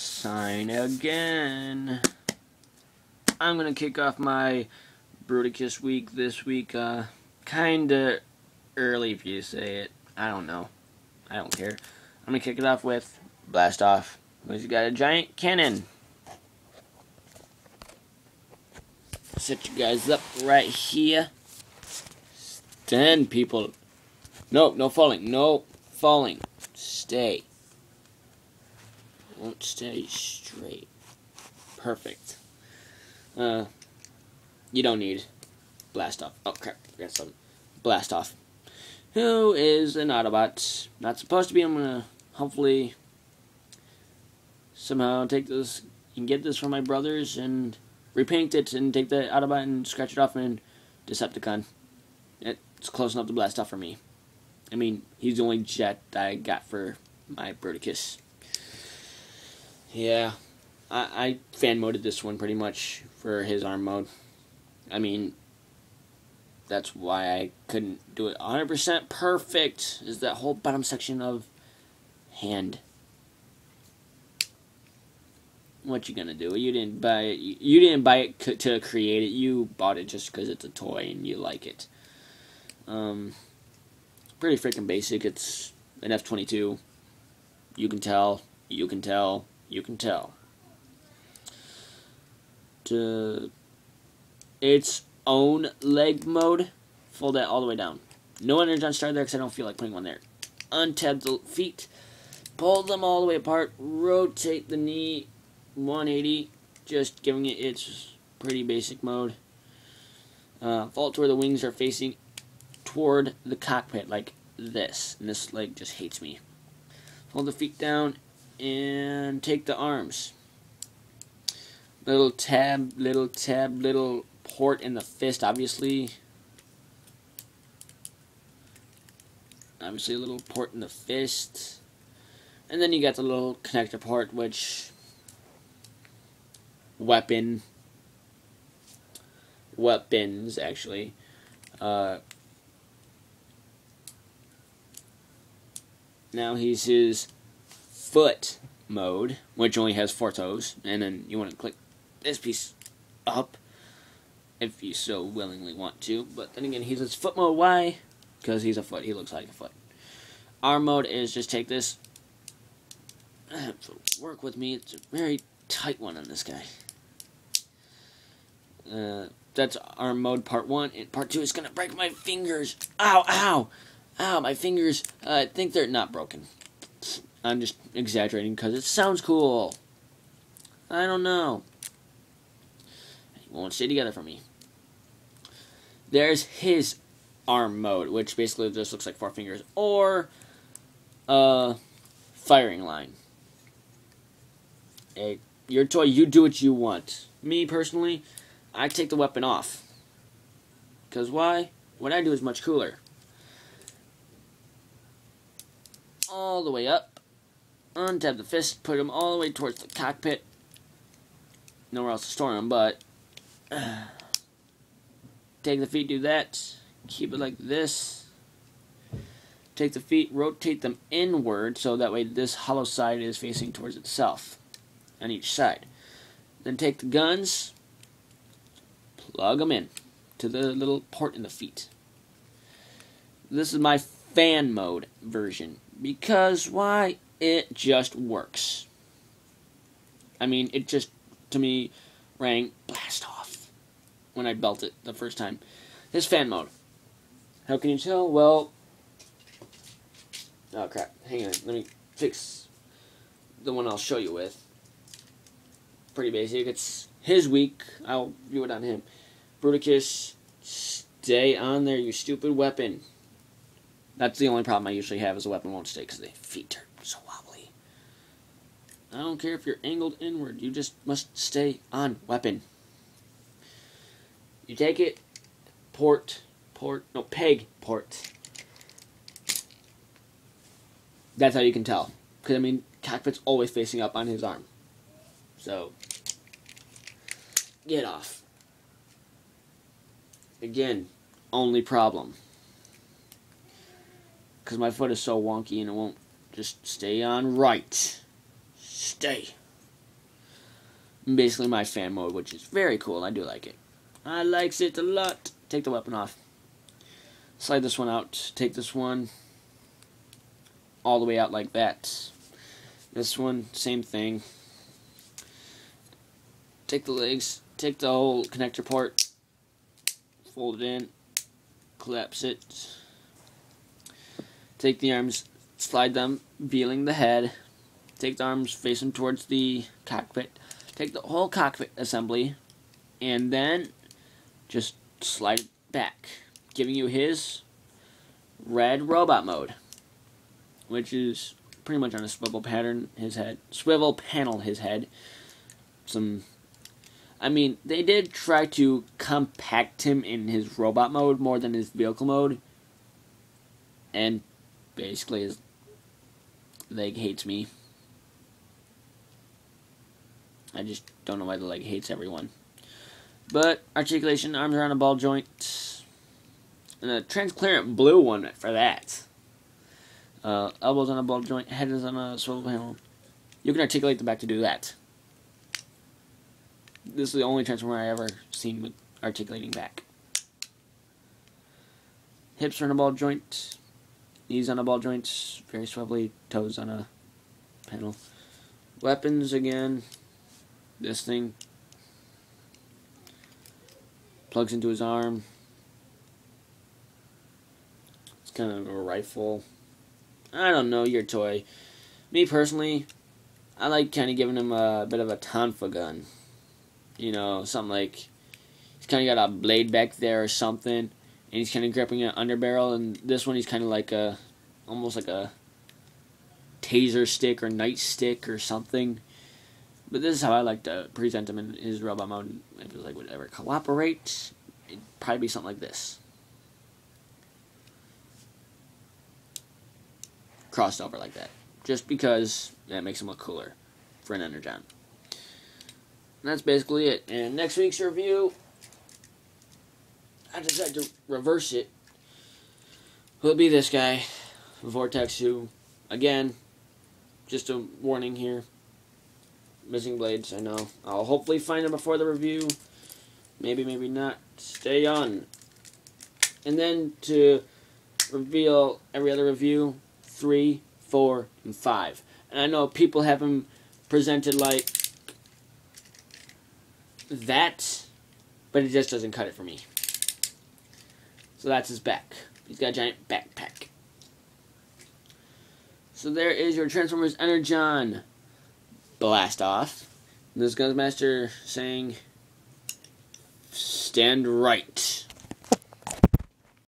sign again. I'm gonna kick off my Bruticus week this week, kinda early if you say it. I don't know. I don't care. I'm gonna kick it off with Blastoff, who's got a giant cannon. Set you guys up right here. Stand, people. No falling. No falling. Stay. Won't stay straight. Perfect. You don't need Blastoff. Oh crap, I got some Blastoff. Who is an Autobot? Not supposed to be. I'm gonna hopefully somehow take this and get this from my brothers and repaint it and take the Autobot and scratch it off and Decepticon. It's close enough to Blastoff for me. I mean, he's the only jet that I got for my Bruticus. Yeah, I fan moded this one pretty much for his arm mode. I mean, that's why I couldn't do it 100% perfect, is that whole bottom section of hand. What you gonna do? You didn't buy it. You didn't buy it to create it. You bought it just because it's a toy and you like it. Pretty freaking basic. It's an F-22. You can tell. You can tell. You can tell. To its own leg mode, fold that all the way down. No energon star there because I don't feel like putting one there. Untab the feet. Pull them all the way apart. Rotate the knee 180. Just giving it its pretty basic mode. Vault to where the wings are facing toward the cockpit like this. And this leg just hates me. Hold the feet down and take the arms. Little tab, little port in the fist, obviously. Obviously a little port in the fist. And then you got the little connector port, which weapons actually. Now he's his foot mode, which only has 4 toes, and then you want to click this piece up if you so willingly want to. But then again, he's his foot mode. Why? Because he's a foot. He looks like a foot. Arm mode is just take this. So work with me. It's a very tight one on this guy. That's arm mode part 1. And part 2 is gonna break my fingers. Ow! Ow! Ow! My fingers. I think they're not broken. I'm just exaggerating because it sounds cool. I don't know. It won't stay together for me. There's his arm mode, which basically just looks like 4 fingers. Or firing line. Your toy, you do what you want. Me, personally, I take the weapon off. Because why? What I do is much cooler. All the way up. Untab the fist, put him all the way towards the cockpit. Nowhere else to store him, but take the feet, do that. Keep it like this. Take the feet, rotate them inward, so that way this hollow side is facing towards itself on each side. Then take the guns, plug them in to the little port in the feet. This is my fan mode version, because why? It just works. I mean, it just, to me, rang Blastoff when I built it the first time. This fan mode. How can you tell? Well, oh crap, hang on, let me fix the one I'll show you with. Pretty basic. It's his week. I'll view it on him. Bruticus, stay on there, you stupid weapon. That's the only problem I usually have, is the weapon won't stay because the feet are so wobbly. I don't care if you're angled inward. You just must stay on weapon. You take it, peg, port. That's how you can tell. Because, I mean, cockpit's always facing up on his arm. So, get off. Again, only problem. Because my foot is so wonky and it won't just stay on right. Stay. Basically my fan mode, which is very cool. I do like it. I likes it a lot. Take the weapon off. Slide this one out. Take this one all the way out like that. This one, same thing. Take the legs. Take the whole connector port. Fold it in. Collapse it. Take the arms. Slide them, revealing the head. Take the arms, face them towards the cockpit. Take the whole cockpit assembly, and then just slide it back, giving you his red robot mode, which is pretty much on a swivel pattern. His head, swivel panel. His head. I mean, they did try to compact him in his robot mode more than his vehicle mode, and basically his leg hates me. I just don't know why the leg hates everyone. But articulation, arms are on a ball joint. And a transparent blue one for that. Elbows on a ball joint, head is on a swivel panel. You can articulate the back to do that. This is the only transformer I ever seen with articulating back. Hips are on a ball joint. Knees on a ball joint. Very swivelly. Toes on a panel. Weapons again. This thing plugs into his arm. It's kind of a rifle. I don't know, your toy. Me personally, I like kind of giving him a bit of a tonfa gun. You know, something like he's kind of got a blade back there or something, and he's kind of gripping an underbarrel. And this one, he's kind of like almost like a taser stick or nightstick or something. But this is how I like to present him in his robot mode. If it was like would ever cooperate, it'd probably be something like this. Crossed over like that. Just because that makes him look cooler for an energon. And that's basically it. And next week's review, I decided to reverse it. Will be this guy, Vortex, who, again, just a warning here. Missing blades, I know. I'll hopefully find them before the review. Maybe, maybe not. Stay on. And then to reveal every other review, 3, 4, and 5. And I know people have him presented like that, but it just doesn't cut it for me. So that's his back. He's got a giant backpack. So there is your Transformers Energon blastoff. And this Gunsmaster saying, stand right.